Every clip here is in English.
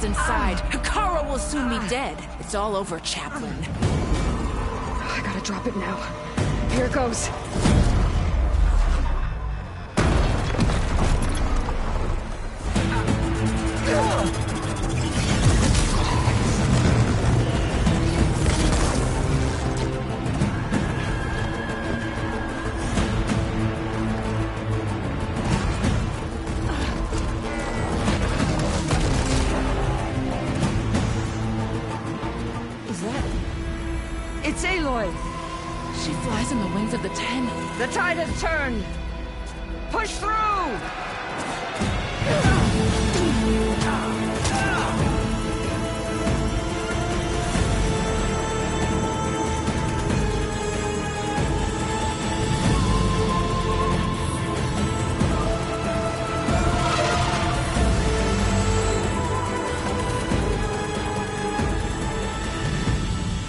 inside. Hikaru will soon be dead. It's all over, Chaplain. I gotta drop it now. Here it goes. It's Aloy! She flies on the wings of the 10. The tide has turned! Push through!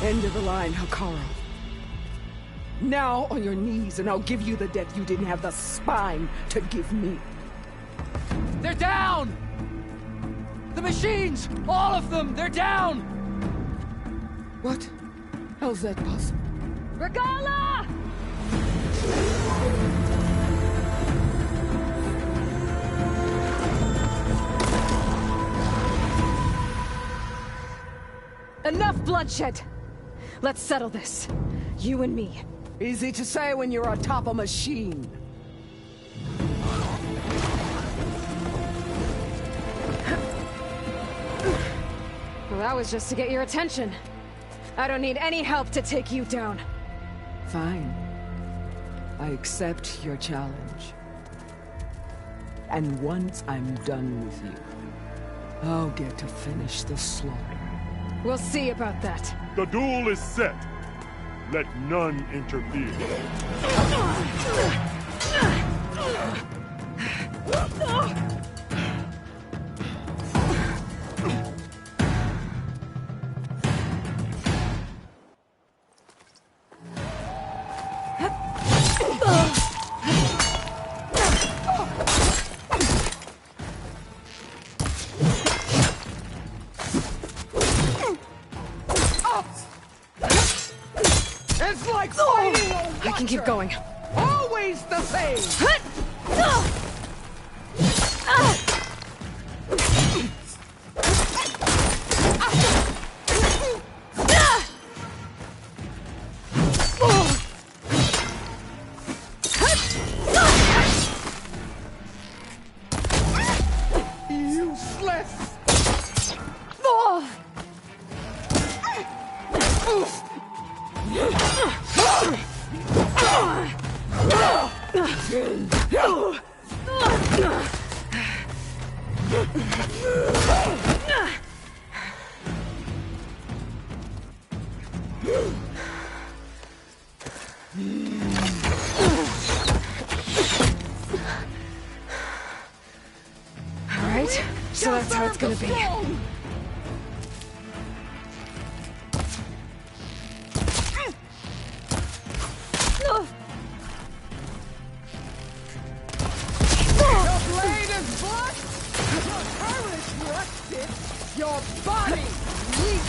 End of the line, Hikaru. Now on your knees, and I'll give you the death you didn't have the spine to give me. They're down! The machines! All of them! They're down! What? How's that possible? Regala! Enough bloodshed! Let's settle this. You and me. Easy to say when you're atop a machine. Well, that was just to get your attention. I don't need any help to take you down. Fine. I accept your challenge. And once I'm done with you, I'll get to finish the slaughter. We'll see about that. The duel is set. Let none interfere. It's like fighting a I can keep going. Always the same! Useless! Alright, so that's how it's gonna be. Your blade is blood! Your courage rusted! Your body weak!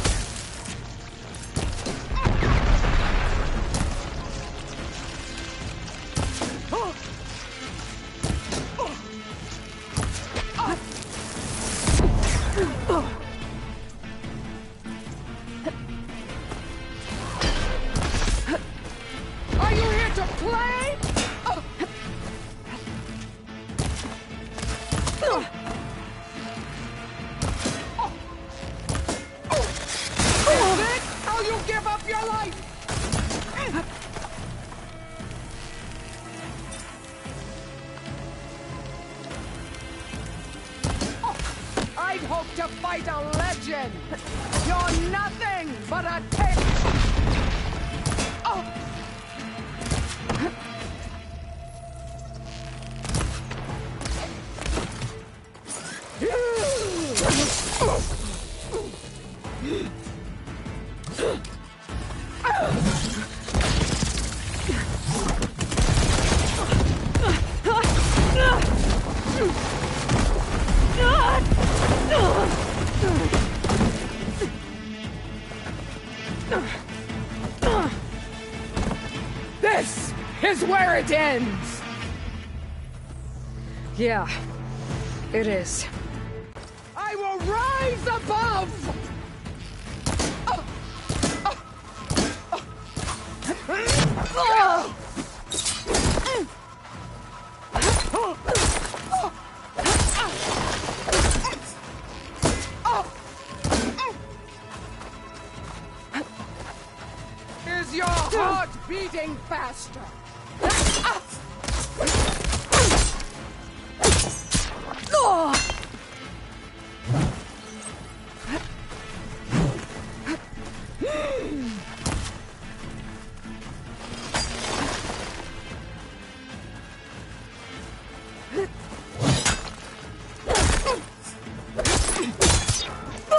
Are you here to play? Is this how you give up your life? I'd hoped to fight a legend. You're nothing but a tick. where it ends! Yeah, it is. I will rise above! Is your heart beating faster?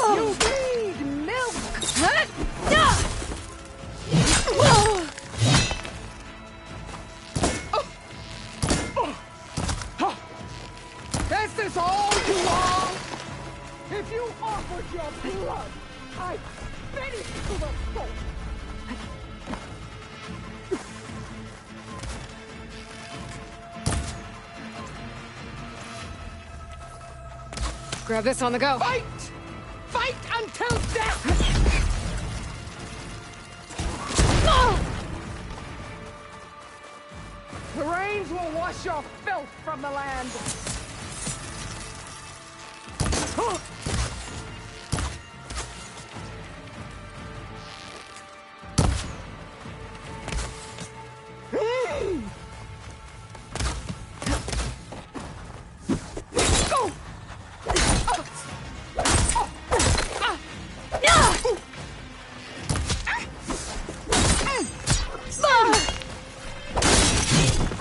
You need milk! This is all you are? If you offered your blood, I'd finish to the soul. Grab this on the go. Fight! Fight until death! The rains will wash your filth from the land.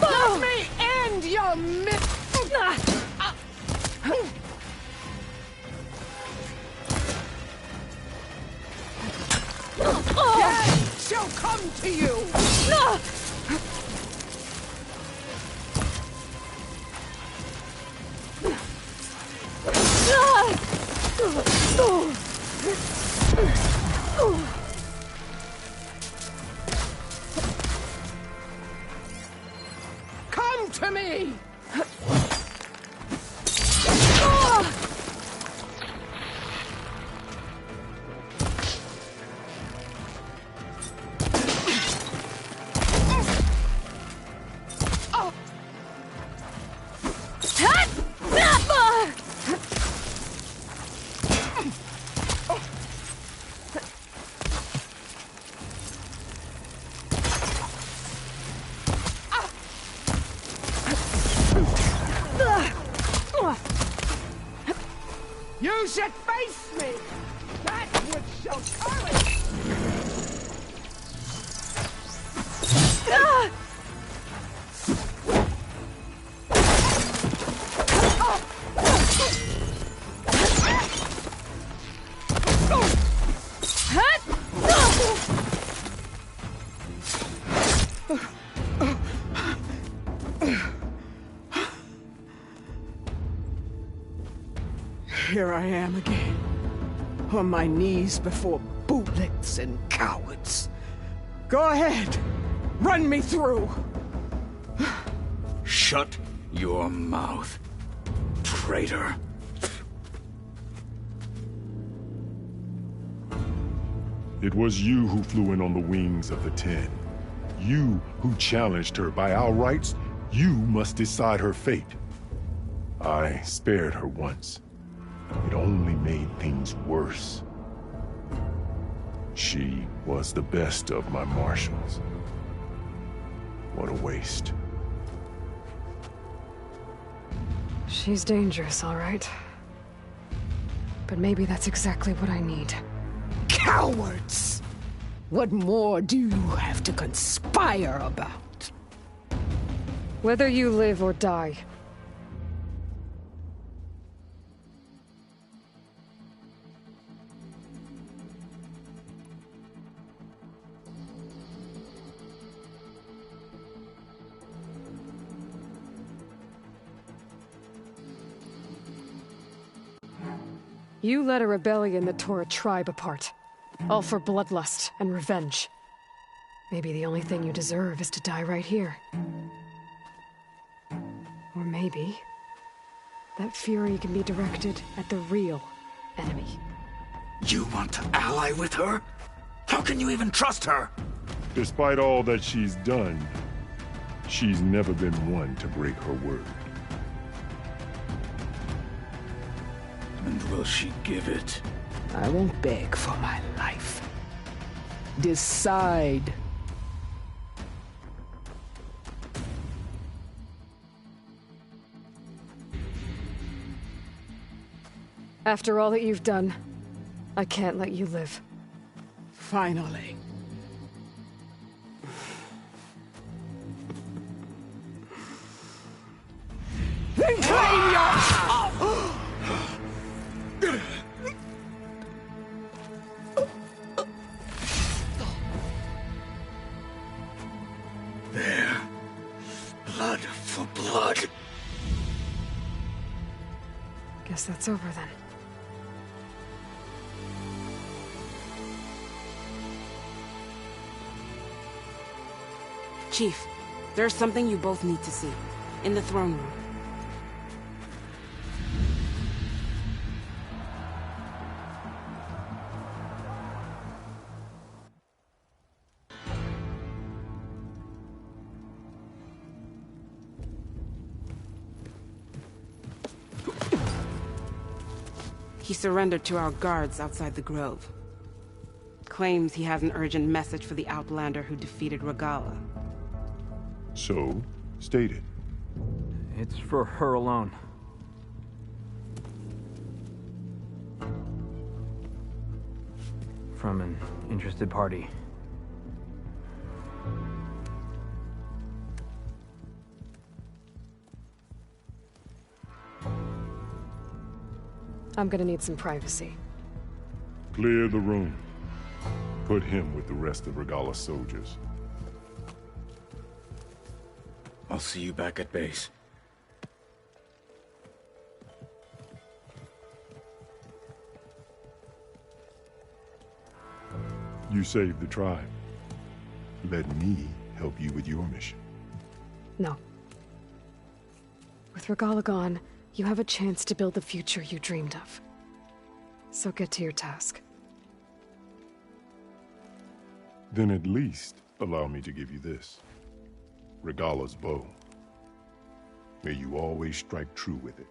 Let me end your Death shall come to you! Come to me! You should face me! That would show courage! Here I am again, on my knees before bootlets and cowards. Go ahead, run me through. Shut your mouth, traitor. It was you who flew in on the wings of the 10. You who challenged her by our rights. You must decide her fate. I spared her once. It only made things worse. She was the best of my marshals. What a waste. She's dangerous, all right. But maybe that's exactly what I need. Cowards! What more do you have to conspire about? Whether you live or die. You led a rebellion that tore a tribe apart. All for bloodlust and revenge. Maybe the only thing you deserve is to die right here. maybe that fury can be directed at the real enemy. You want to ally with her? How can you even trust her? Despite all that she's done, she's never been one to break her word. And will she give it? I won't beg for my life. Decide. After all that you've done, I can't let you live. Finally. Then claim your... There. Blood for blood. Guess that's over then. Chief, there's something you both need to see. In the throne room. He surrendered to our guards outside the grove. Claims he has an urgent message for the Outlander who defeated Regala. So, state it. It's for her alone. From an interested party. I'm gonna need some privacy. Clear the room. Put him with the rest of Regala's soldiers. I'll see you back at base. You saved the tribe. Let me help you with your mission. No. With Regala gone, you have a chance to build the future you dreamed of. So get to your task. Then at least allow me to give you this. Regala's bow. May you always strike true with it.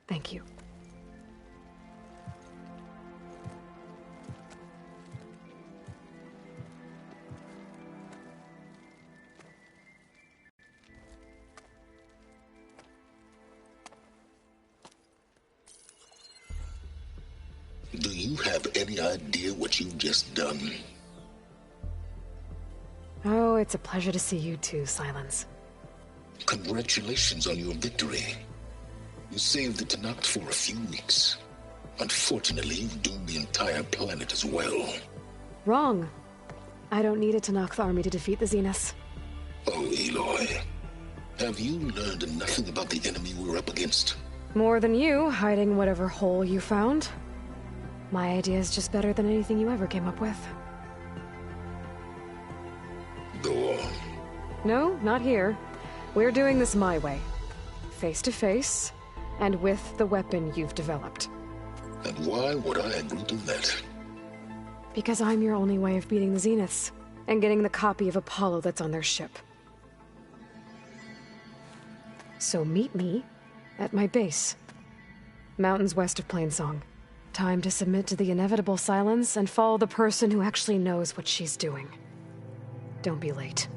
Thank you. Do you have any idea what you've just done? Oh, it's a pleasure to see you too, Silence. Congratulations on your victory. You saved the Pt9 for a few weeks. Unfortunately, you've doomed the entire planet as well. Wrong. I don't need it to knock the army to defeat the Zeniths. Oh, Aloy. Have you learned nothing about the enemy we're up against? More than you, hiding whatever hole you found. My idea is just better than anything you ever came up with. Go on. No, not here. We're doing this my way. Face to face, and with the weapon you've developed. And why would I agree to that? Because I'm your only way of beating the Zeniths, and getting the copy of Apollo that's on their ship. So meet me at my base. Mountains west of Plainsong. Time to submit to the inevitable Silence and follow the person who actually knows what she's doing. Don't be late.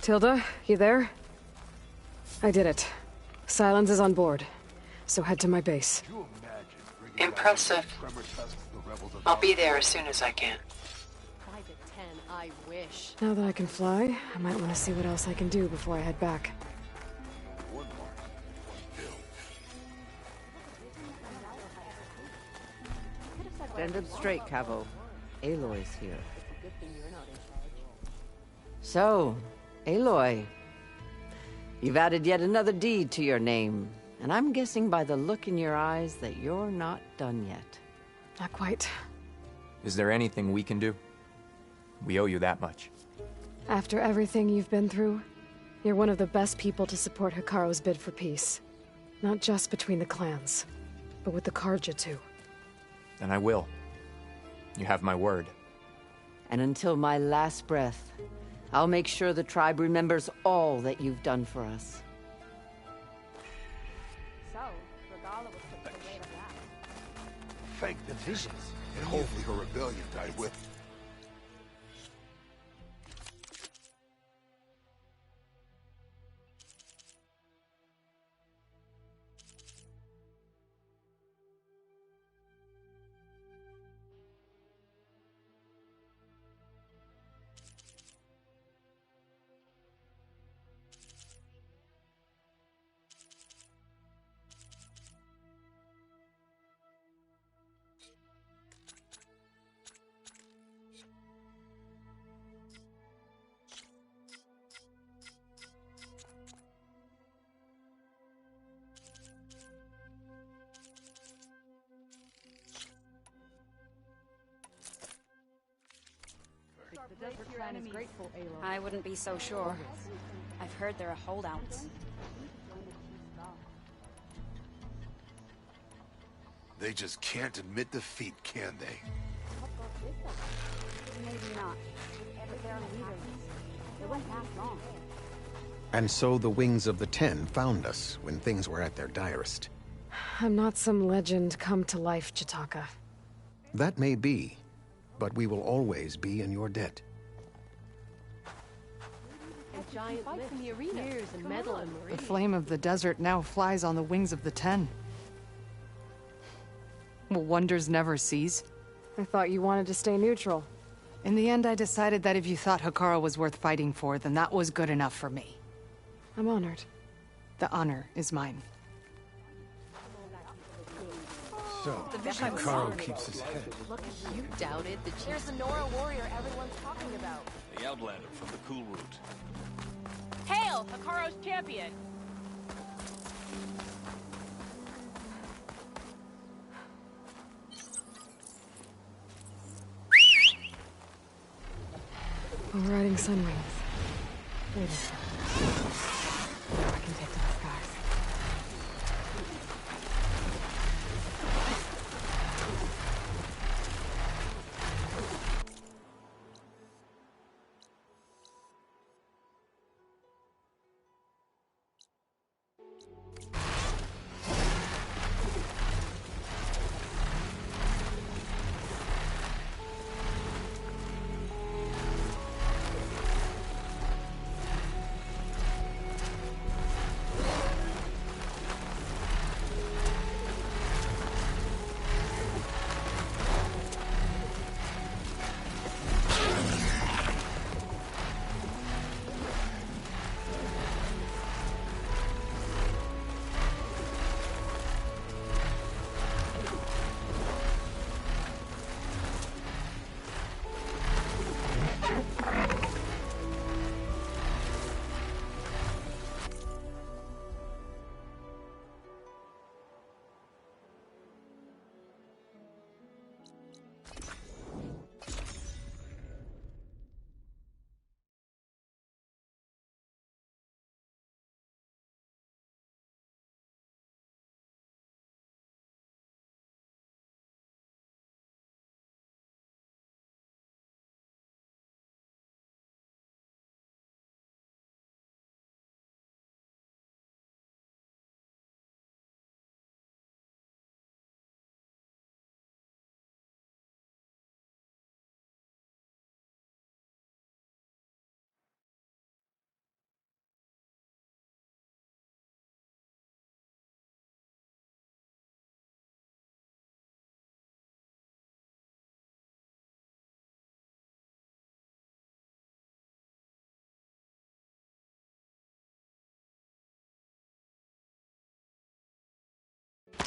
Tilda, you there? I did it. Silence is on board. So head to my base. Impressive. I'll be there as soon as I can. Private 10, I wish. Now that I can fly, I might want to see what else I can do before I head back. Stand up straight, Cavo. Aloy's here. So, Aloy, you've added yet another deed to your name, and I'm guessing by the look in your eyes that you're not done yet. Not quite. Is there anything we can do? We owe you that much. After everything you've been through, you're one of the best people to support Hikaru's bid for peace. Not just between the clans, but with the Carja too. Then I will. You have my word. And until my last breath, I'll make sure the tribe remembers all that you've done for us. So, Regala was put to the weight of that. Thank the visions. And hopefully her rebellion died with. The Desert Clan is grateful, Aloy. I wouldn't be so sure. I've heard there are holdouts. They just can't admit defeat, can they? Maybe not. But they're leaders. It won't last long. And so the Wings of the Ten found us when things were at their direst. I'm not some legend come to life, Chitaka. That may be, but we will always be in your debt. A giant lift in the arena. Years and metal and The flame of the desert now flies on the wings of the Ten. Will wonders never cease? I thought you wanted to stay neutral. In the end, I decided that if you thought Hikaru was worth fighting for, then that was good enough for me. I'm honored. The honor is mine. So, Hikaru keeps his head. Look, you doubted the chief. Here's the Nora warrior everyone's talking about. The Outlander from the Cool Route. Hail, Hikaru's champion! While riding Sunwings. Wait a second. I can take to the skies.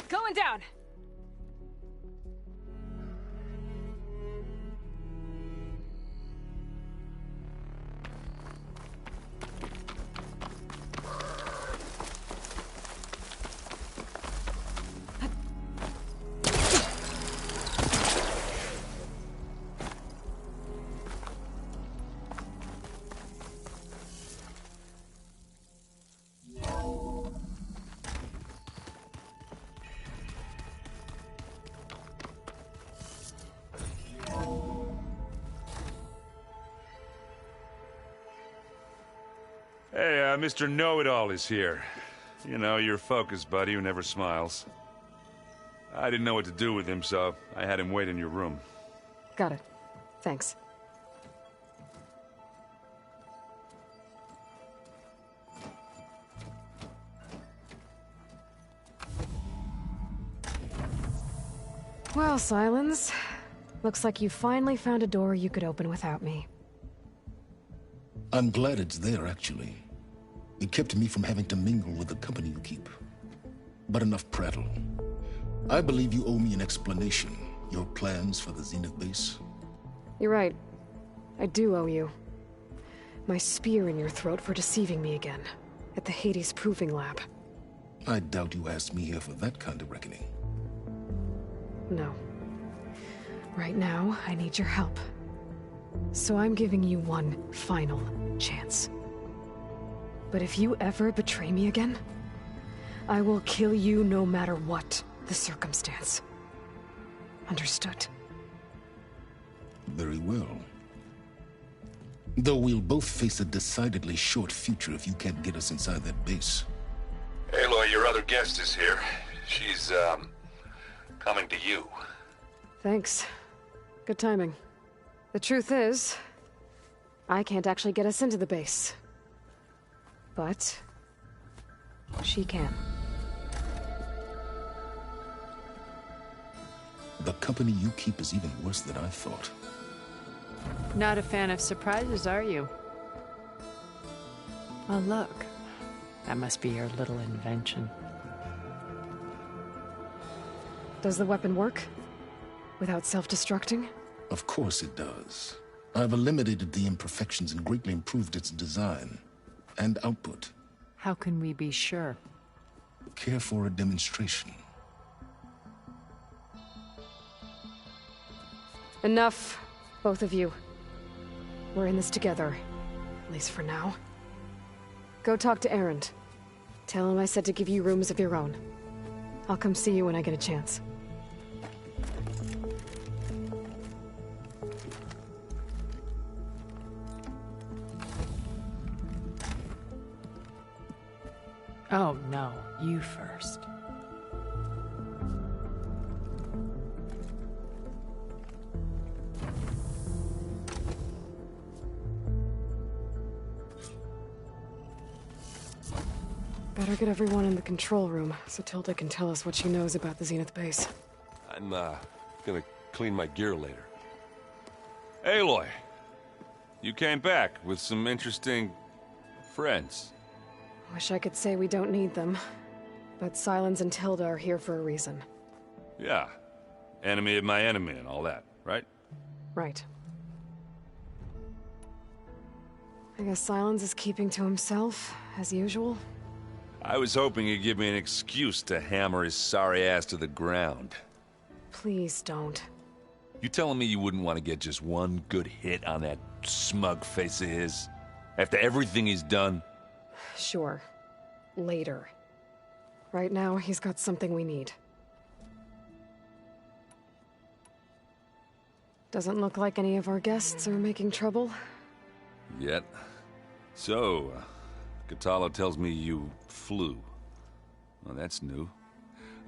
Going down! Mr. Know-It-All is here. You know, your focus buddy who never smiles. I didn't know what to do with him, so I had him wait in your room. Got it. Thanks. Well, Silence. Looks like you finally found a door you could open without me. I'm glad it's there, actually. It kept me from having to mingle with the company you keep. But enough prattle. I believe you owe me an explanation. Your plans for the Zenith base? You're right. I do owe you. My spear in your throat for deceiving me again. At the Hades Proving Lab. I doubt you asked me here for that kind of reckoning. No. Right now, I need your help. So I'm giving you one final chance. But if you ever betray me again, I will kill you no matter what the circumstance. Understood? Very well. Though we'll both face a decidedly short future if you can't get us inside that base. Aloy, your other guest is here. She's, coming to you. Thanks. Good timing. The truth is, I can't actually get us into the base. But she can. The company you keep is even worse than I thought. Not a fan of surprises, are you? Oh, look. That must be your little invention. Does the weapon work? Without self-destructing? Of course it does. I've eliminated the imperfections and greatly improved its design and output. How can we be sure? Care for a demonstration? Enough, both of you. We're in this together, at least for now. Go talk to Erend. Tell him I said to give you rooms of your own. I'll come see you when I get a chance. Oh, no. You first. Better get everyone in the control room, so Tilda can tell us what she knows about the Zenith base. I'm, gonna clean my gear later. Aloy! You came back with some interesting friends. Wish I could say we don't need them. But Silence and Tilda are here for a reason. Yeah. Enemy of my enemy and all that, right? Right. I guess Silence is keeping to himself, as usual. I was hoping he'd give me an excuse to hammer his sorry ass to the ground. Please don't. You telling me you wouldn't want to get just one good hit on that smug face of his? After everything he's done? Sure. Later. Right now, he's got something we need. Doesn't look like any of our guests are making trouble. Yet. So, Katala tells me you flew. Well, that's new.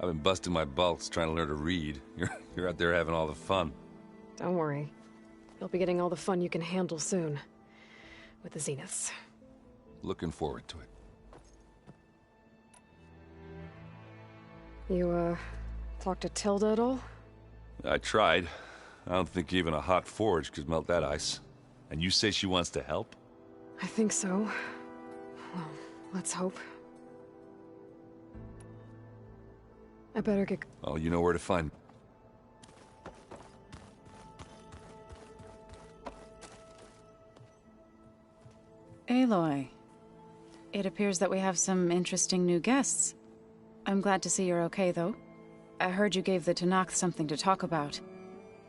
I've been busting my balls trying to learn to read. You're out there having all the fun. Don't worry. You'll be getting all the fun you can handle soon. With the Zeniths. Looking forward to it. You, talked to Tilda at all? I tried. I don't think even a hot forge could melt that ice. And you say she wants to help? I think so. Well, let's hope. I better get... Oh, you know where to find... Aloy. It appears that we have some interesting new guests. I'm glad to see you're okay, though. I heard you gave the Tenakth something to talk about.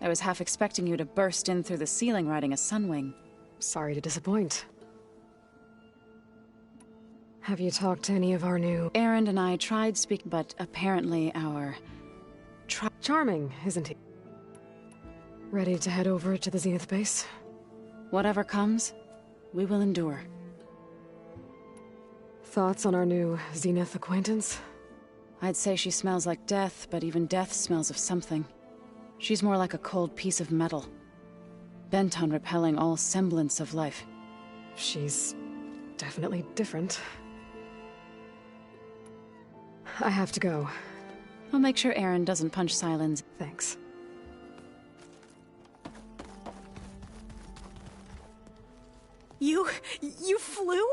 I was half expecting you to burst in through the ceiling riding a sunwing. Sorry to disappoint. Have you talked to any of our new... Erend and I tried speaking, but apparently our... Charming, isn't he? Ready to head over to the Zenith base? Whatever comes, we will endure. Thoughts on our new Zenith acquaintance? I'd say she smells like death, but even death smells of something. She's more like a cold piece of metal, bent on repelling all semblance of life. She's definitely different. I have to go. I'll make sure Aaron doesn't punch Silence. Thanks. You flew?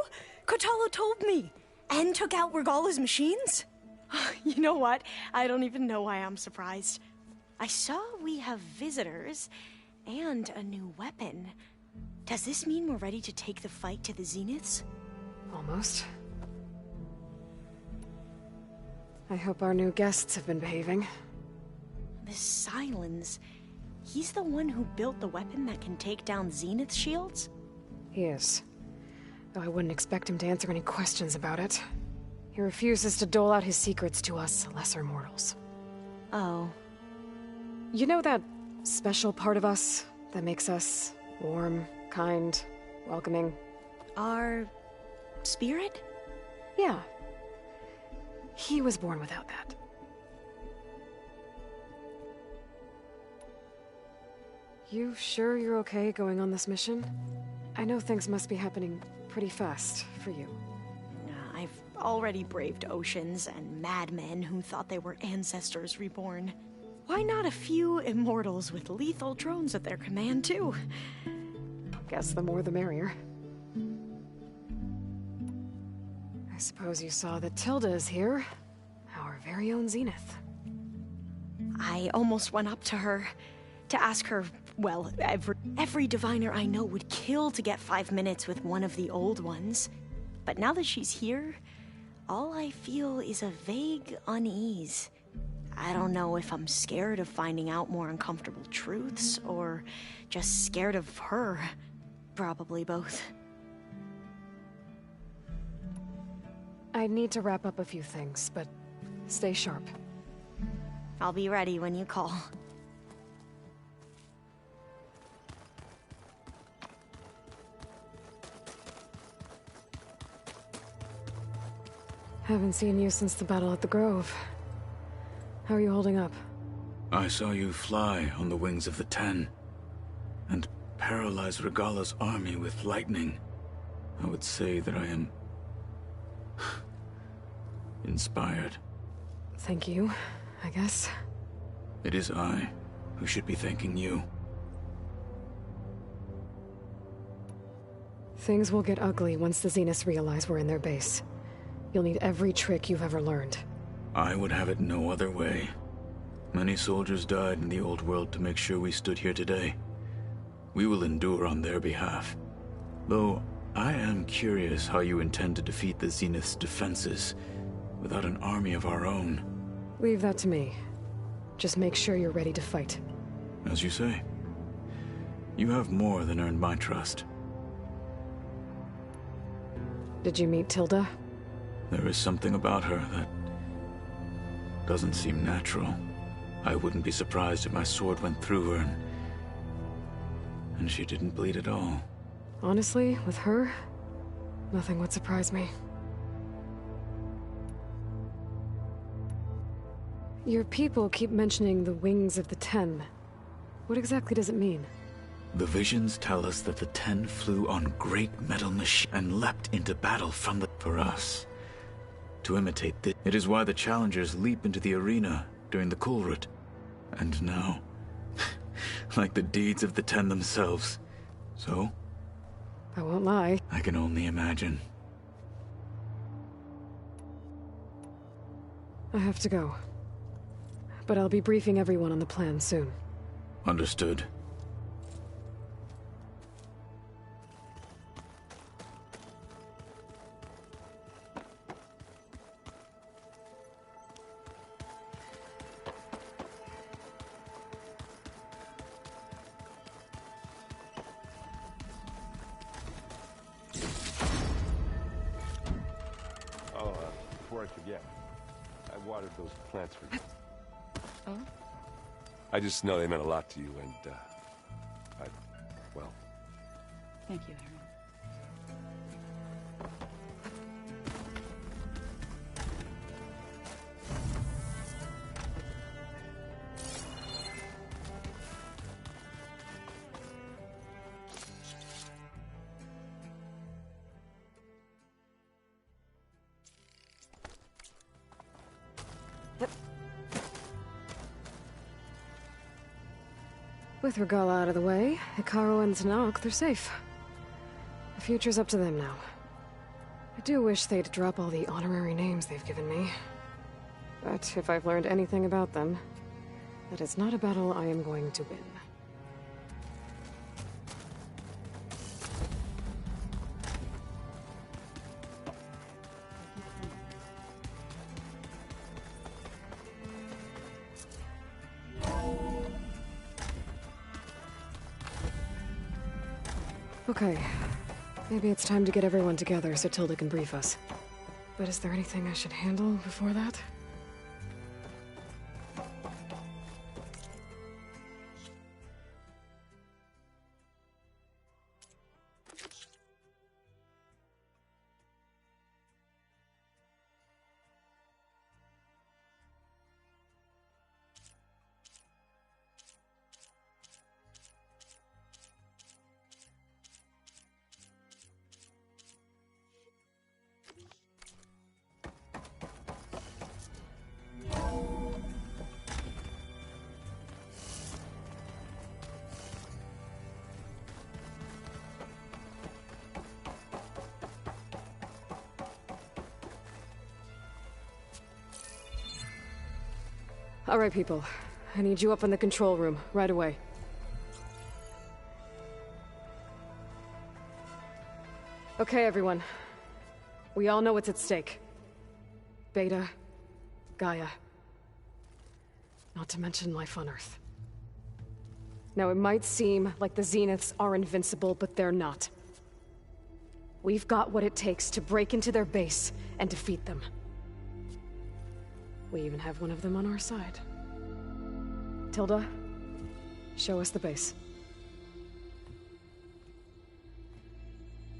Kotalo told me. And took out Regala's machines? You know what? I don't even know why I'm surprised. I saw we have visitors and a new weapon. Does this mean we're ready to take the fight to the Zeniths? Almost. I hope our new guests have been behaving. This Silence, he's the one who built the weapon that can take down Zenith shields? He is. Though I wouldn't expect him to answer any questions about it. He refuses to dole out his secrets to us lesser mortals. Oh. You know that special part of us that makes us warm, kind, welcoming? Our spirit? Yeah. He was born without that. You sure you're okay going on this mission? I know things must be happening pretty fast for you. I've already braved oceans and madmen who thought they were ancestors reborn. Why not a few immortals with lethal drones at their command, too? Guess the more the merrier. I suppose you saw that Tilda is here. Our very own Zenith. I almost went up to her to ask her, well, every diviner I know would kill to get 5 minutes with one of the old ones. But now that she's here, all I feel is a vague unease. I don't know if I'm scared of finding out more uncomfortable truths, or just scared of her. Probably both. I need to wrap up a few things, but stay sharp. I'll be ready when you call. Haven't seen you since the battle at the Grove. How are you holding up? I saw you fly on the wings of the Ten, and paralyze Regala's army with lightning. I would say that I am inspired. Thank you, I guess. It is I who should be thanking you. Things will get ugly once the Zeniths realize we're in their base. You'll need every trick you've ever learned. I would have it no other way. Many soldiers died in the old world to make sure we stood here today. We will endure on their behalf. Though, I am curious how you intend to defeat the Zenith's defenses without an army of our own. Leave that to me. Just make sure you're ready to fight. As you say. You have more than earned my trust. Did you meet Tilda? There is something about her that doesn't seem natural. I wouldn't be surprised if my sword went through her and she didn't bleed at all. Honestly, with her, nothing would surprise me. Your people keep mentioning the wings of the Ten. What exactly does it mean? The visions tell us that the Ten flew on great metal machines and leapt into battle from for us. To imitate this, it is why the challengers leap into the arena during the Kulrut. And now, like the deeds of the Ten themselves. So? I won't lie. I can only imagine. I have to go. But I'll be briefing everyone on the plan soon. Understood. Before I forget, I watered those plants for you. Oh? I just know they meant a lot to you, and, well... Thank you, With Regala out of the way, Hikaru and Tanakh, they're safe. The future's up to them now. I do wish they'd drop all the honorary names they've given me. But if I've learned anything about them, that is not a battle I am going to win. Okay. Maybe it's time to get everyone together so Tilda can brief us. But is there anything I should handle before that? All right, people. I need you up in the control room, right away. Okay, everyone. We all know what's at stake. Beta, Gaia. Not to mention life on Earth. Now, it might seem like the Zeniths are invincible, but they're not. We've got what it takes to break into their base and defeat them. We even have one of them on our side. Tilda, show us the base.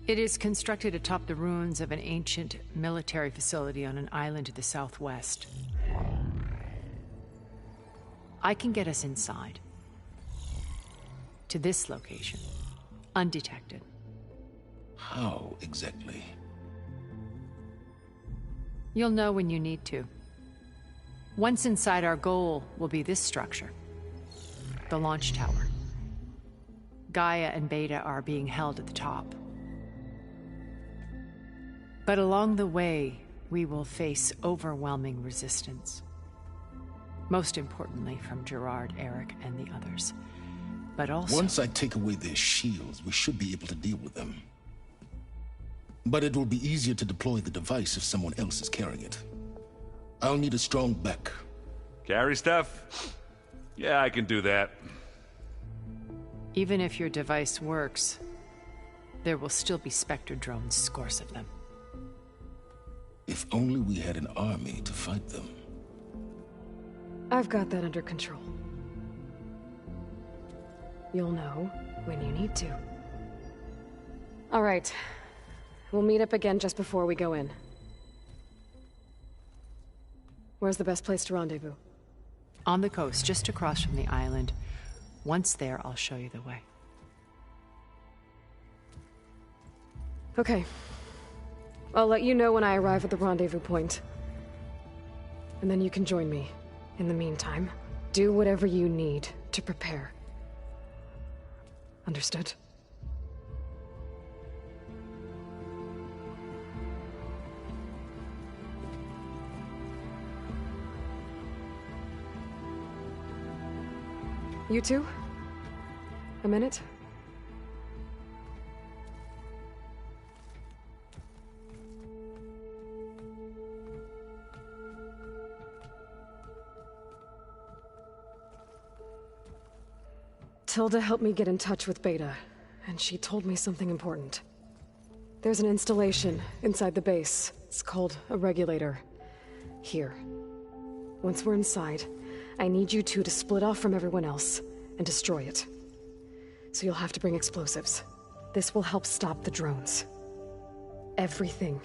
It is constructed atop the ruins of an ancient military facility on an island to the southwest. I can get us inside. To this location. Undetected. How exactly? You'll know when you need to. Once inside, our goal will be this structure. The launch tower. Gaia and Beta are being held at the top. But along the way, we will face overwhelming resistance. Most importantly from Gerard, Eric, and the others. But also... Once I take away their shields, we should be able to deal with them. But it will be easier to deploy the device if someone else is carrying it. I'll need a strong back. Carry stuff? Yeah, I can do that. Even if your device works, there will still be Spectre drones, scores of them. If only we had an army to fight them. I've got that under control. You'll know when you need to. All right. We'll meet up again just before we go in. Where's the best place to rendezvous? On the coast, just across from the island. Once there, I'll show you the way. Okay. I'll let you know when I arrive at the rendezvous point. And then you can join me. In the meantime, do whatever you need to prepare. Understood? You two? A minute? Tilda helped me get in touch with Beta, and she told me something important. There's an installation inside the base. It's called a regulator. Here. Once we're inside, I need you two to split off from everyone else and destroy it. So you'll have to bring explosives. This will help stop the drones. Everything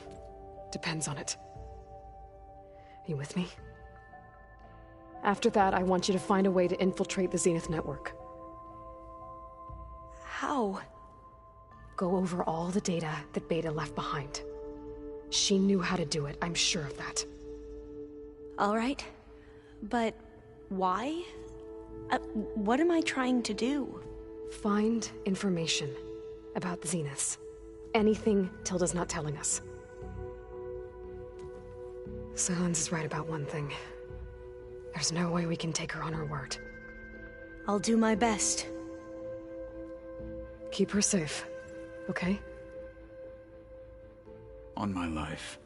depends on it. Are you with me? After that, I want you to find a way to infiltrate the Zenith network. How? Go over all the data that Beta left behind. She knew how to do it, I'm sure of that. All right. But why? What am I trying to do? Find information about the Zeniths. Anything Tilda's not telling us. Silence is right about one thing. There's no way we can take her on her word. I'll do my best. Keep her safe, okay? On my life.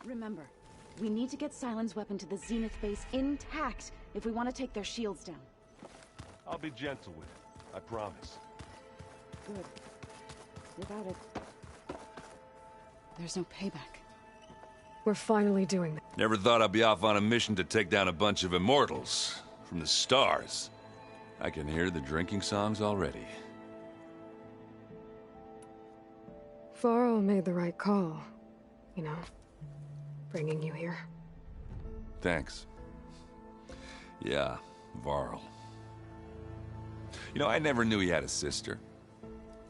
Remember, we need to get Sylens' weapon to the Zenith base intact if we want to take their shields down. I'll be gentle with it, I promise. Good. Without it, there's no payback. We're finally doing that. Never thought I'd be off on a mission to take down a bunch of immortals from the stars. I can hear the drinking songs already. Varl made the right call, you know, bringing you here. Thanks. Yeah, Varl. You know, I never knew he had a sister.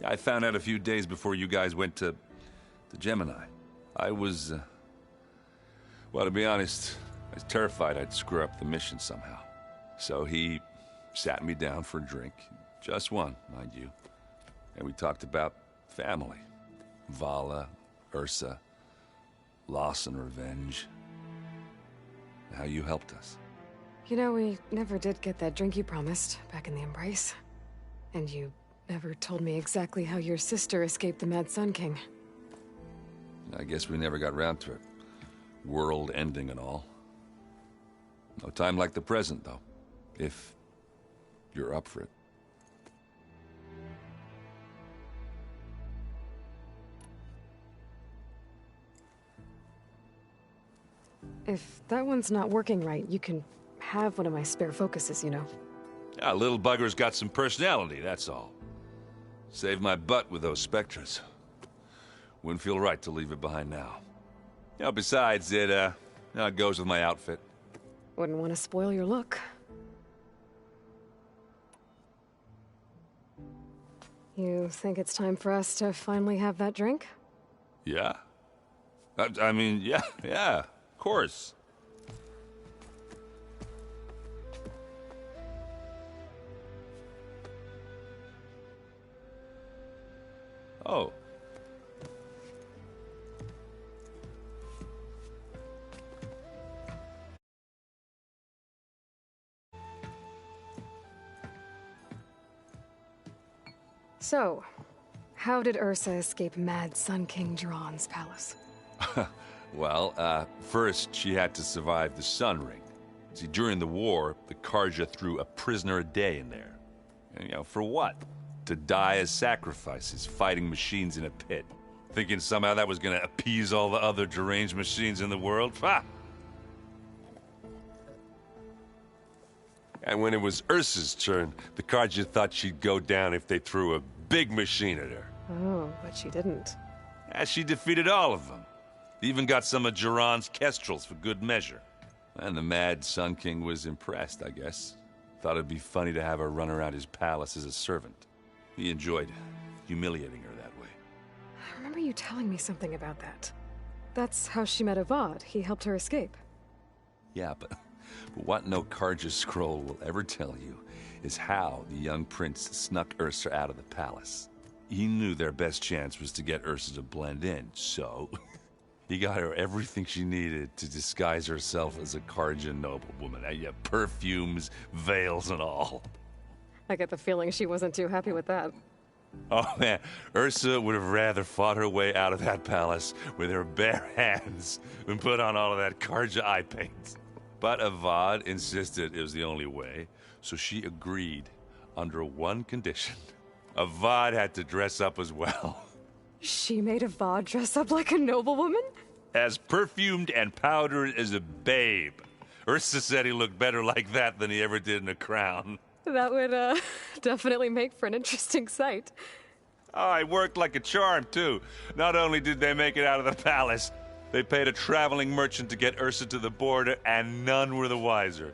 I found out a few days before you guys went to Gemini. I was, well, to be honest, I was terrified I'd screw up the mission somehow. So he sat me down for a drink. Just one, mind you. And we talked about family. Vala, Ursa, loss and revenge. How you helped us. You know, we never did get that drink you promised back in the Embrace. And you never told me exactly how your sister escaped the Mad Sun King. I guess we never got around to it. World ending and all. No time like the present, though. If you're up for it. If that one's not working right, you can have one of my spare focuses, you know. Yeah, little bugger's got some personality, that's all. Saved my butt with those Spectres. Wouldn't feel right to leave it behind now. You know, besides, it goes with my outfit. Wouldn't want to spoil your look. You think it's time for us to finally have that drink? Yeah? I mean, yeah, of course. Oh. So, how did Ursa escape Mad Sun King Jiran's palace? Well, first she had to survive the Sun Ring. See, during the war, the Karja threw a prisoner a day in there. And, you know, for what? To die as sacrifices, fighting machines in a pit. Thinking somehow that was gonna appease all the other deranged machines in the world? Ha! And when it was Ursa's turn, the Carja thought she'd go down if they threw a big machine at her. Oh, but she didn't. As she defeated all of them. Even got some of Jiran's kestrels for good measure. And the mad Sun King was impressed, I guess. Thought it'd be funny to have her run around his palace as a servant. He enjoyed humiliating her that way. I remember you telling me something about that. That's how she met Avad. He helped her escape. Yeah, but what no Carja scroll will ever tell you is how the young prince snuck Ursa out of the palace. He knew their best chance was to get Ursa to blend in, so he got her everything she needed to disguise herself as a Carja noblewoman. Yeah, perfumes, veils, and all. I get the feeling she wasn't too happy with that. Oh man, Ursa would have rather fought her way out of that palace with her bare hands than put on all of that Carja eye paint. But Avad insisted it was the only way, so she agreed under one condition. Avad had to dress up as well. She made Avad dress up like a noblewoman? As perfumed and powdered as a babe. Ursa said he looked better like that than he ever did in a crown. That would, definitely make for an interesting sight. Oh, it worked like a charm, too. Not only did they make it out of the palace, they paid a traveling merchant to get Ursa to the border, and none were the wiser.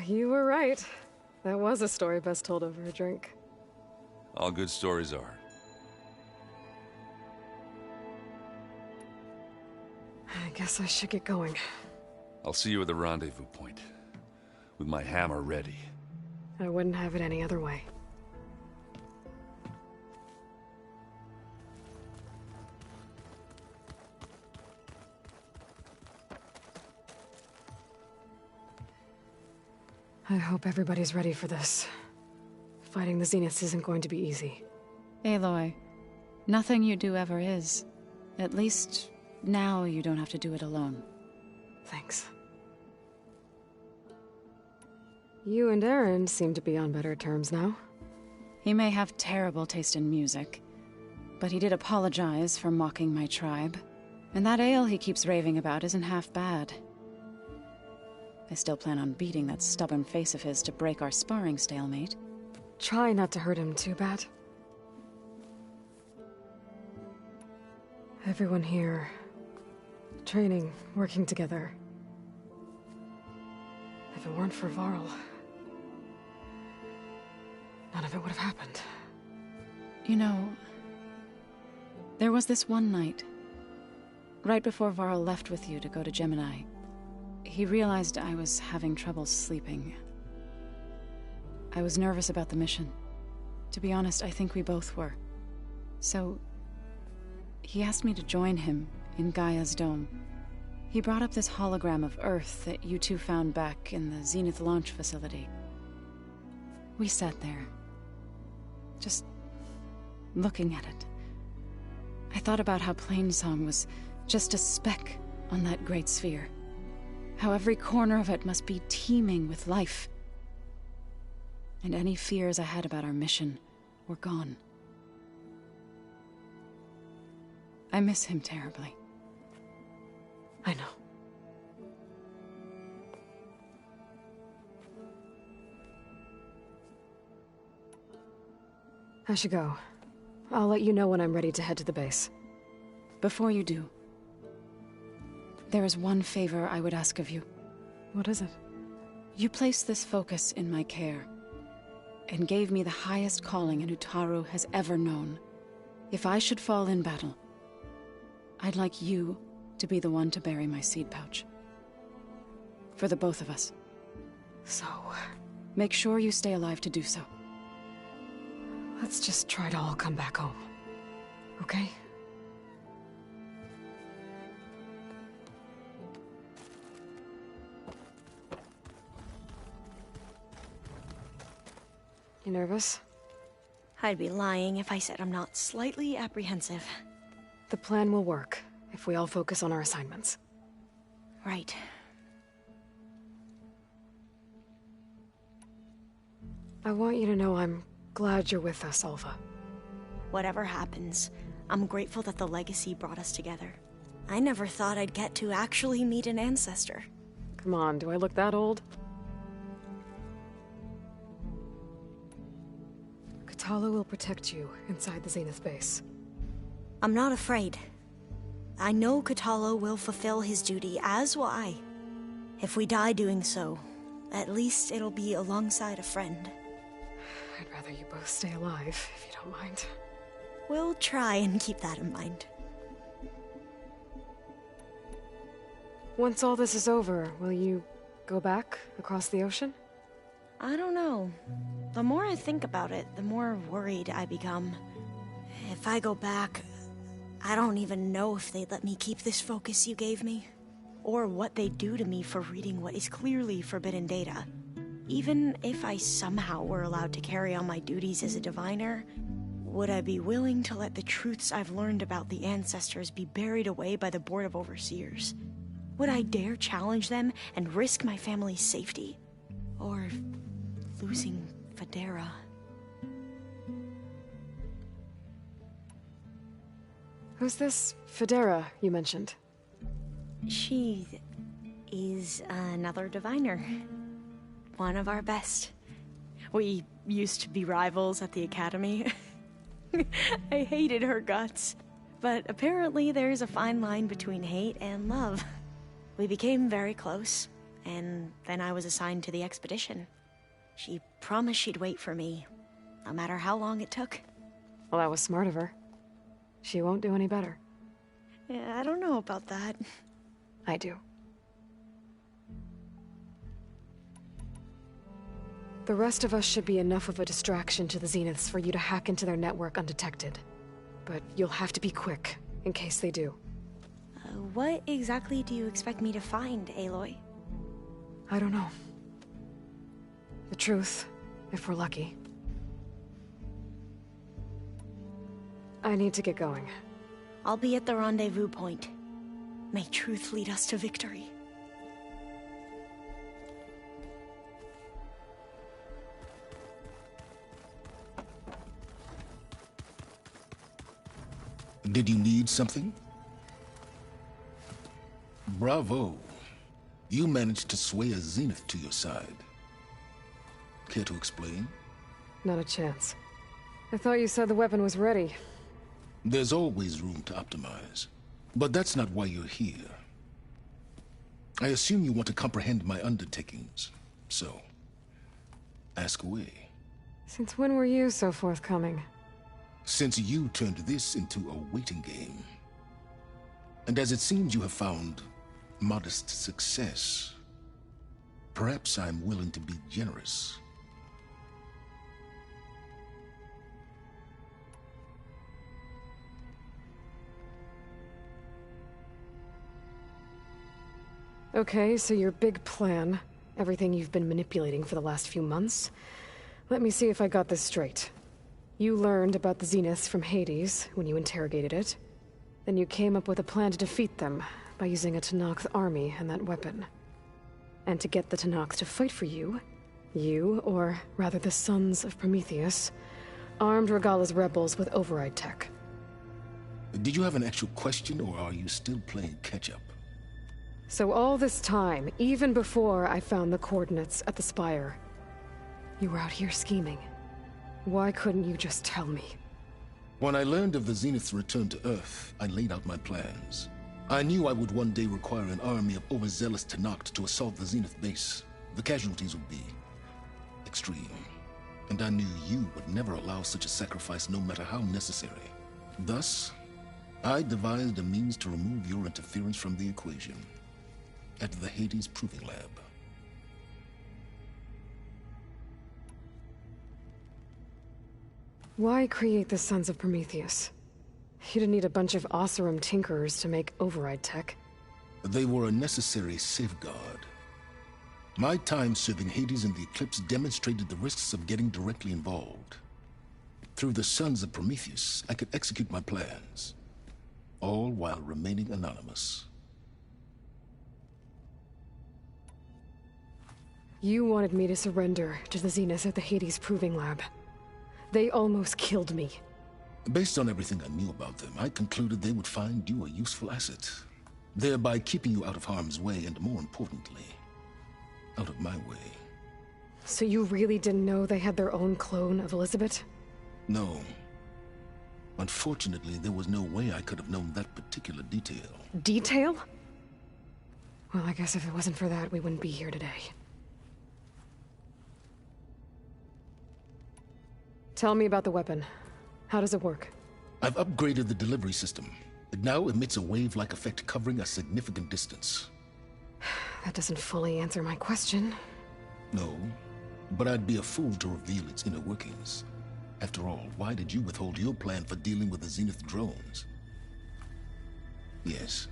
You were right. That was a story best told over a drink. All good stories are. I guess I should get going. I'll see you at the rendezvous point, with my hammer ready. I wouldn't have it any other way. I hope everybody's ready for this. Fighting the Zeniths isn't going to be easy. Aloy, nothing you do ever is. At least, now you don't have to do it alone. Thanks. You and Aaron seem to be on better terms now. He may have terrible taste in music, but he did apologize for mocking my tribe. And that ale he keeps raving about isn't half bad. I still plan on beating that stubborn face of his to break our sparring stalemate. Try not to hurt him too bad. Everyone here, training, working together. If it weren't for Varl, none of it would have happened. You know, there was this one night, right before Varl left with you to go to Gemini. He realized I was having trouble sleeping. I was nervous about the mission. To be honest, I think we both were. So, he asked me to join him in Gaia's dome. He brought up this hologram of Earth that you two found back in the Zenith launch facility. We sat there, just looking at it. I thought about how Plainsong was just a speck on that great sphere. How every corner of it must be teeming with life. And any fears I had about our mission were gone. I miss him terribly. I know. I should go. I'll let you know when I'm ready to head to the base. Before you do, there is one favor I would ask of you. What is it? You placed this focus in my care, and gave me the highest calling an Utaru has ever known. If I should fall in battle, I'd like you to be the one to bury my seed pouch. For the both of us. So, make sure you stay alive to do so. Let's just try to all come back home. Okay? You nervous? I'd be lying if I said I'm not slightly apprehensive. The plan will work, if we all focus on our assignments. Right. I want you to know I'm glad you're with us, Alva. Whatever happens, I'm grateful that the legacy brought us together. I never thought I'd get to actually meet an ancestor. Come on, do I look that old? Katala will protect you inside the Zenith base. I'm not afraid. I know Katala will fulfill his duty, as will I. If we die doing so, at least it'll be alongside a friend. I'd rather you both stay alive, if you don't mind. We'll try and keep that in mind. Once all this is over, will you go back across the ocean? I don't know. The more I think about it, the more worried I become. If I go back, I don't even know if they'd let me keep this focus you gave me, or what they'd do to me for reading what is clearly forbidden data. Even if I somehow were allowed to carry on my duties as a diviner, would I be willing to let the truths I've learned about the ancestors be buried away by the Board of Overseers? Would I dare challenge them and risk my family's safety? Or losing Federa? Who's this Federa you mentioned? She is another diviner. One of our best. We used to be rivals at the academy. I hated her guts. But apparently there's a fine line between hate and love. We became very close, and then I was assigned to the expedition. She promised she'd wait for me, no matter how long it took. Well, that was smart of her. She won't do any better. Yeah, I don't know about that. I do. The rest of us should be enough of a distraction to the Zeniths for you to hack into their network undetected. But you'll have to be quick, in case they do. What exactly do you expect me to find, Aloy? I don't know. The truth, if we're lucky. I need to get going. I'll be at the rendezvous point. May truth lead us to victory. Did you need something? Bravo. You managed to sway a Zenith to your side. Care to explain? Not a chance. I thought you said the weapon was ready. There's always room to optimize. But that's not why you're here. I assume you want to comprehend my undertakings. So, ask away. Since when were you so forthcoming? Since you turned this into a waiting game. And as it seems you have found modest success, perhaps I'm willing to be generous. Okay, so your big plan, everything you've been manipulating for the last few months. Let me see if I got this straight. You learned about the Zeniths from Hades when you interrogated it. Then you came up with a plan to defeat them by using a Tenakth army and that weapon. And to get the Tenakth to fight for you, or rather the Sons of Prometheus, armed Regalla's rebels with override tech. Did you have an actual question, or are you still playing catch-up? So all this time, even before I found the coordinates at the Spire, you were out here scheming. Why couldn't you just tell me? When I learned of the Zenith's return to Earth, I laid out my plans. I knew I would one day require an army of overzealous Tenakth to assault the Zenith base. The casualties would be extreme. And I knew you would never allow such a sacrifice, no matter how necessary. Thus, I devised a means to remove your interference from the equation at the Hades Proving Lab. Why create the Sons of Prometheus? You didn't need a bunch of Oseram tinkerers to make override tech. They were a necessary safeguard. My time serving Hades in the Eclipse demonstrated the risks of getting directly involved. Through the Sons of Prometheus, I could execute my plans, all while remaining anonymous. You wanted me to surrender to the Zenith at the Hades Proving Lab. They almost killed me. Based on everything I knew about them, I concluded they would find you a useful asset, thereby keeping you out of harm's way and, more importantly, out of my way. So you really didn't know they had their own clone of Elizabeth? No. Unfortunately, there was no way I could have known that particular detail. Detail? Well, I guess if it wasn't for that, we wouldn't be here today. Tell me about the weapon. How does it work? I've upgraded the delivery system. It now emits a wave-like effect covering a significant distance. That doesn't fully answer my question. No, but I'd be a fool to reveal its inner workings. After all, why did you withhold your plan for dealing with the Zenith drones? Yes,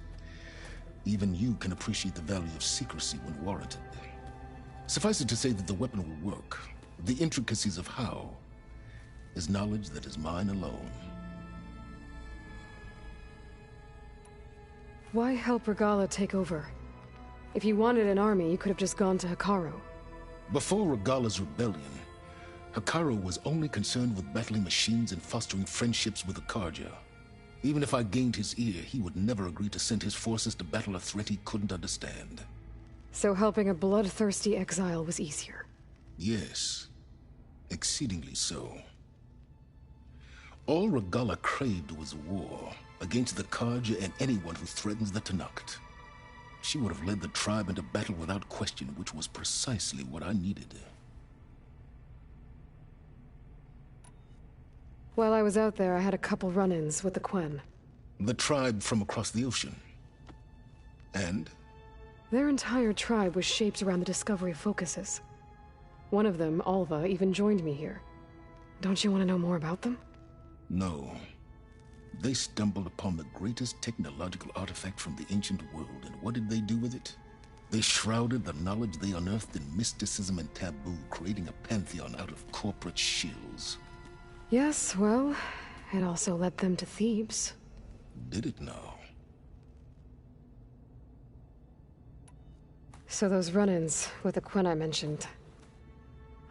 even you can appreciate the value of secrecy when warranted. Suffice it to say that the weapon will work. The intricacies of how is knowledge that is mine alone. Why help Regalla take over? If you wanted an army, you could have just gone to Hekarro. Before Regalla's rebellion, Hekarro was only concerned with battling machines and fostering friendships with the Karja. Even if I gained his ear, he would never agree to send his forces to battle a threat he couldn't understand. So helping a bloodthirsty exile was easier? Yes, exceedingly so. All Regalla craved was war against the Karja and anyone who threatens the Tenakth. She would have led the tribe into battle without question, which was precisely what I needed. While I was out there, I had a couple run-ins with the Quen. The tribe from across the ocean. And? Their entire tribe was shaped around the discovery of focuses. One of them, Alva, even joined me here. Don't you want to know more about them? No. They stumbled upon the greatest technological artifact from the ancient world, and what did they do with it? They shrouded the knowledge they unearthed in mysticism and taboo, creating a pantheon out of corporate shills. Yes, well, it also led them to Thebes. Did it now? So those run-ins with the Quen I mentioned.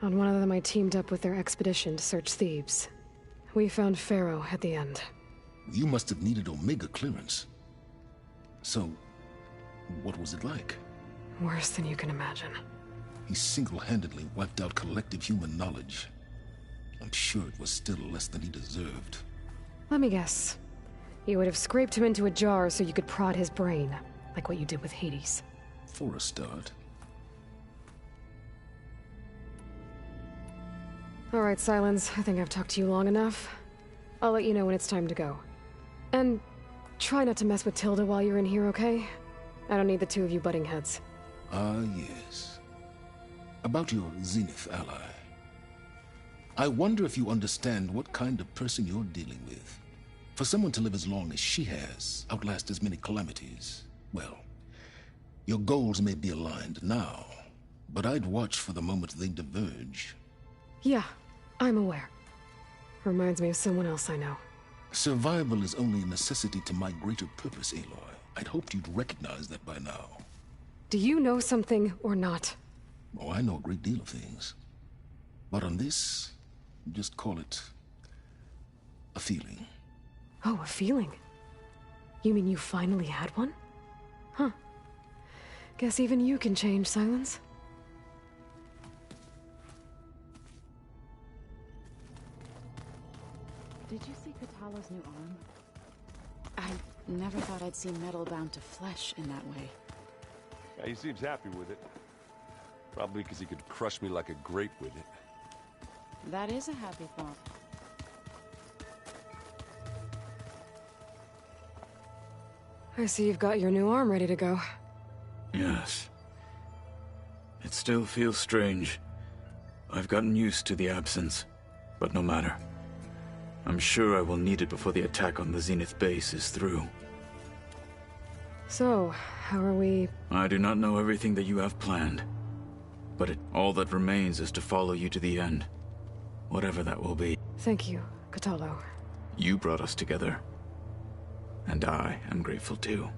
On one of them I teamed up with their expedition to search Thebes. We found Pharaoh at the end. You must have needed Omega clearance. So, what was it like? Worse than you can imagine. He single-handedly wiped out collective human knowledge. I'm sure it was still less than he deserved. Let me guess. You would have scraped him into a jar so you could prod his brain, like what you did with Hades. For a start. All right, Silence. I think I've talked to you long enough. I'll let you know when it's time to go. And try not to mess with Tilda while you're in here, okay? I don't need the two of you butting heads. Ah, yes. About your Zenith ally. I wonder if you understand what kind of person you're dealing with. For someone to live as long as she has, outlast as many calamities, well, your goals may be aligned now, but I'd watch for the moment they diverge. Yeah, I'm aware. Reminds me of someone else I know. Survival is only a necessity to my greater purpose, Aloy. I'd hoped you'd recognize that by now. Do you know something or not? Oh, I know a great deal of things. But on this, just call it a feeling. Oh, a feeling? You mean you finally had one? Huh. Guess even you can change, Silence. Did you see Katala's new arm? I never thought I'd see metal bound to flesh in that way. Yeah, he seems happy with it. Probably because he could crush me like a grape with it. That is a happy thought. I see you've got your new arm ready to go. Yes. It still feels strange. I've gotten used to the absence, but no matter. I'm sure I will need it before the attack on the Zenith base is through. So, how are we... I do not know everything that you have planned, but all that remains is to follow you to the end. Whatever that will be. Thank you, Katalo. You brought us together. And I am grateful too.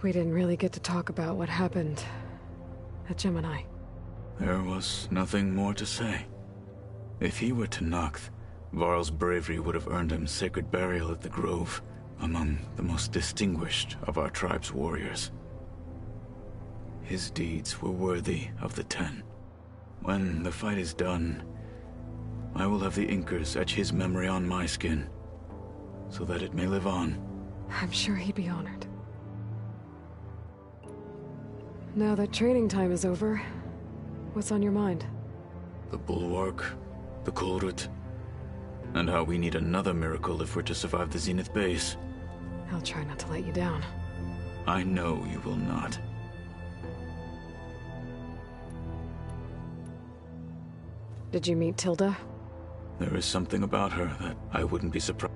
We didn't really get to talk about what happened at Gemini. There was nothing more to say. If he were Tenakth, Varl's bravery would have earned him sacred burial at the Grove, among the most distinguished of our tribe's warriors. His deeds were worthy of the Ten. When the fight is done, I will have the Inkers etch his memory on my skin, so that it may live on. I'm sure he'd be honored. Now that training time is over, what's on your mind? The Bulwark, the Kulrut, and how we need another miracle if we're to survive the Zenith base. I'll try not to let you down. I know you will not. Did you meet Tilda? There is something about her that I wouldn't be surprised.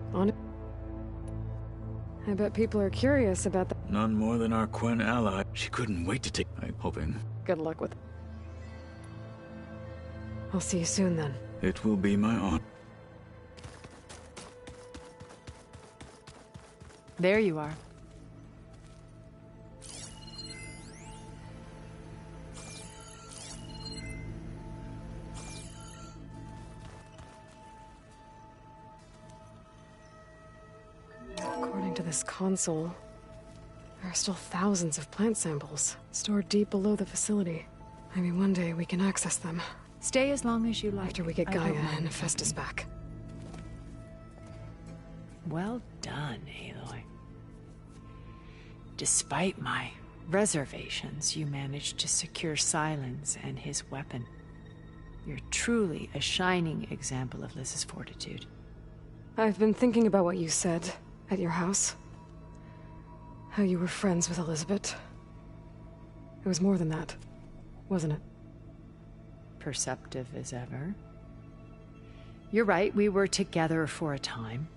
I bet people are curious about that. None more than our Quen ally. She couldn't wait to take... I'm hoping. Good luck with it. I'll see you soon, then. It will be my honor. There you are. According to this console, there are still thousands of plant samples stored deep below the facility. Maybe one day we can access them. Stay as long as you like. After we get Gaia and Hephaestus back. Well done, Aloy. Despite my reservations, you managed to secure Silence and his weapon. You're truly a shining example of Liz's fortitude. I've been thinking about what you said at your house. How you were friends with Elizabeth. It was more than that, wasn't it? Perceptive as ever. You're right, we were together for a time.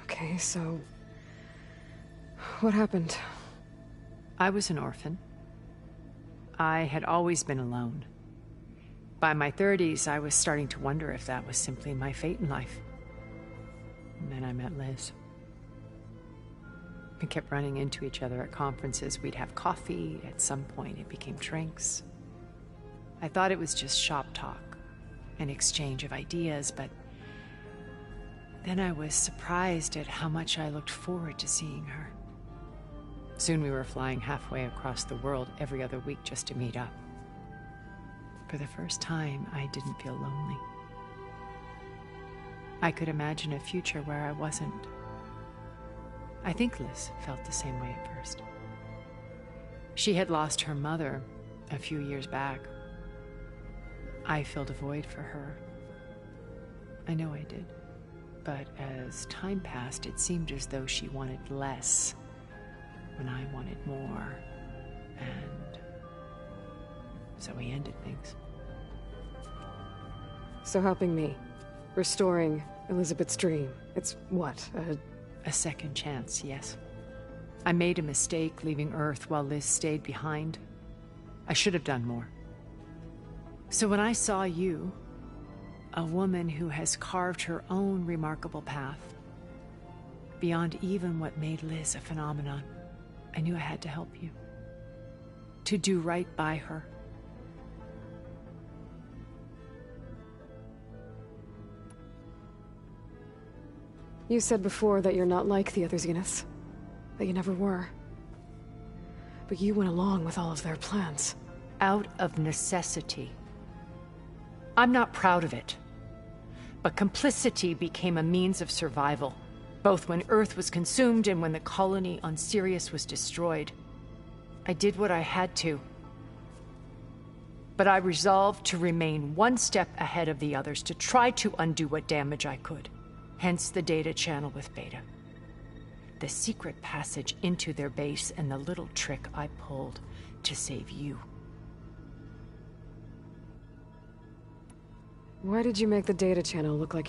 Okay, so... what happened? I was an orphan. I had always been alone. By my 30s, I was starting to wonder if that was simply my fate in life. And then I met Liz. We kept running into each other at conferences. We'd have coffee. At some point, it became drinks. I thought it was just shop talk, an exchange of ideas, but then I was surprised at how much I looked forward to seeing her. Soon we were flying halfway across the world every other week just to meet up. For the first time, I didn't feel lonely. I could imagine a future where I wasn't. I think Liz felt the same way at first. She had lost her mother a few years back. I filled a void for her. I know I did. But as time passed, it seemed as though she wanted less when I wanted more. And so we ended things. So helping me, restoring Elizabeth's dream, it's what, a second chance, yes. I made a mistake leaving Earth while Liz stayed behind. I should have done more. So when I saw you, a woman who has carved her own remarkable path, beyond even what made Liz a phenomenon, I knew I had to help you. To do right by her. You said before that you're not like the other Zeniths. That you never were. But you went along with all of their plans. Out of necessity. I'm not proud of it. But complicity became a means of survival, both when Earth was consumed and when the colony on Sirius was destroyed. I did what I had to. But I resolved to remain one step ahead of the others, to try to undo what damage I could. Hence the data channel with Beta. The secret passage into their base and the little trick I pulled to save you. Why did you make the data channel look like